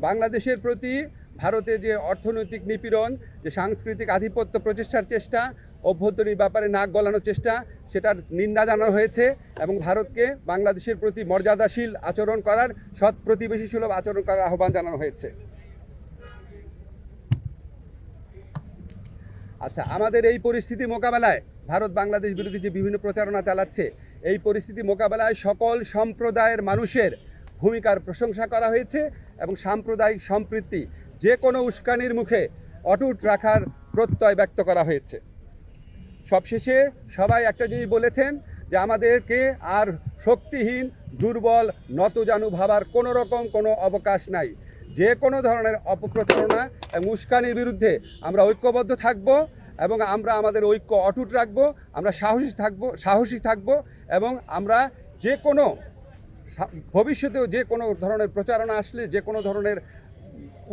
বাংলাদেশের প্রতি ভারতের যে অর্থনৈতিক নিপীড়ন, যে সাংস্কৃতিক আধিপত্য প্রচেষ্টার চেষ্টা, অভ্যন্তরীণ ব্যাপারে নাক গলানোর চেষ্টা, সেটার নিন্দা জানানো হয়েছে এবং ভারতকে বাংলাদেশের প্রতি মর্যাদাশীল আচরণ করার, সৎ প্রতিবেশী সুলভ আচরণ করার আহ্বান জানানো হয়েছে। আচ্ছা, আমাদের এই পরিস্থিতি মোকাবেলায় ভারত বাংলাদেশ বিরোধী যে বিভিন্ন প্রচারণা চালাচ্ছে, এই পরিস্থিতি মোকাবেলায় সকল সম্প্রদায়ের মানুষের ভূমিকার প্রশংসা করা হয়েছে এবং সাম্প্রদায়িক সম্প্রীতি যে কোনো উস্কানির মুখে অটুট রাখার প্রত্যয় ব্যক্ত করা হয়েছে। সবশেষে সবাই একটা জিনিস বলেছেন যে আমাদেরকে আর শক্তিহীন, দুর্বল, নতজানু ভাবার কোনো অবকাশ নাই। যে কোনো ধরনের অপপ্রচারণা এবং উস্কানির বিরুদ্ধে আমরা ঐক্যবদ্ধ থাকব এবং আমরা আমাদের ঐক্য অটুট রাখব। আমরা সাহসী থাকব এবং আমরা যে কোনো ভবিষ্যতেও যে কোনো ধরনের প্রচারণা আসলে, যে কোনো ধরনের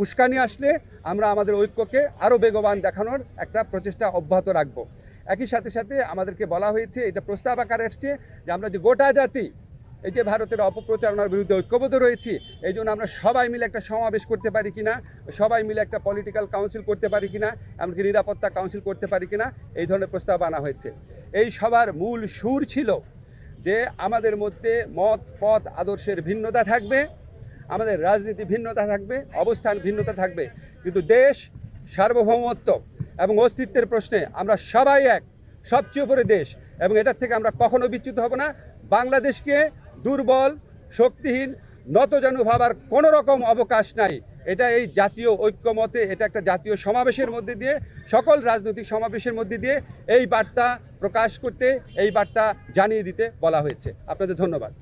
উস্কানি আসলে আমরা আমাদের ঐক্যকে আরও বেগবান দেখানোর একটা প্রচেষ্টা অব্যাহত রাখব। একই সাথে সাথে আমাদেরকে বলা হয়েছে, এটা প্রস্তাব আকারে এসছে, যে আমরা যে গোটা জাতি এই যে ভারতের অপপ্রচারণার বিরুদ্ধে ঐক্যবদ্ধ রয়েছি, এই জন্য আমরা সবাই মিলে একটা সমাবেশ করতে পারি কিনা, সবাই মিলে একটা পলিটিক্যাল কাউন্সিল করতে পারি কিনা, এমনকি নিরাপত্তা কাউন্সিল করতে পারি কিনা, এই ধরনের প্রস্তাব আনা হয়েছে। এই সবার মূল সুর ছিল যে আমাদের মধ্যে মত, পথ, আদর্শের ভিন্নতা থাকবে, আমাদের রাজনীতি ভিন্নতা থাকবে, অবস্থান ভিন্নতা থাকবে, কিন্তু দেশ, সার্বভৌমত্ব এবং অস্তিত্বের প্রশ্নে আমরা সবাই এক, সবচেয়ে উপরে দেশ, এবং এটার থেকে আমরা কখনো বিচ্যুত হব না। বাংলাদেশকে দুর্বল, শক্তিহীন, নতজানু ভাবার কোনো রকম অবকাশ নাই। এটা এই জাতীয় ঐক্যমতে, এটা একটা জাতীয় সমাবেশের মধ্যে দিয়ে, সকল রাজনৈতিক সমাবেশের মধ্যে দিয়ে এই বার্তা প্রকাশ করতে, এই বার্তা জানিয়ে দিতে বলা হয়েছে। আপনাদের ধন্যবাদ।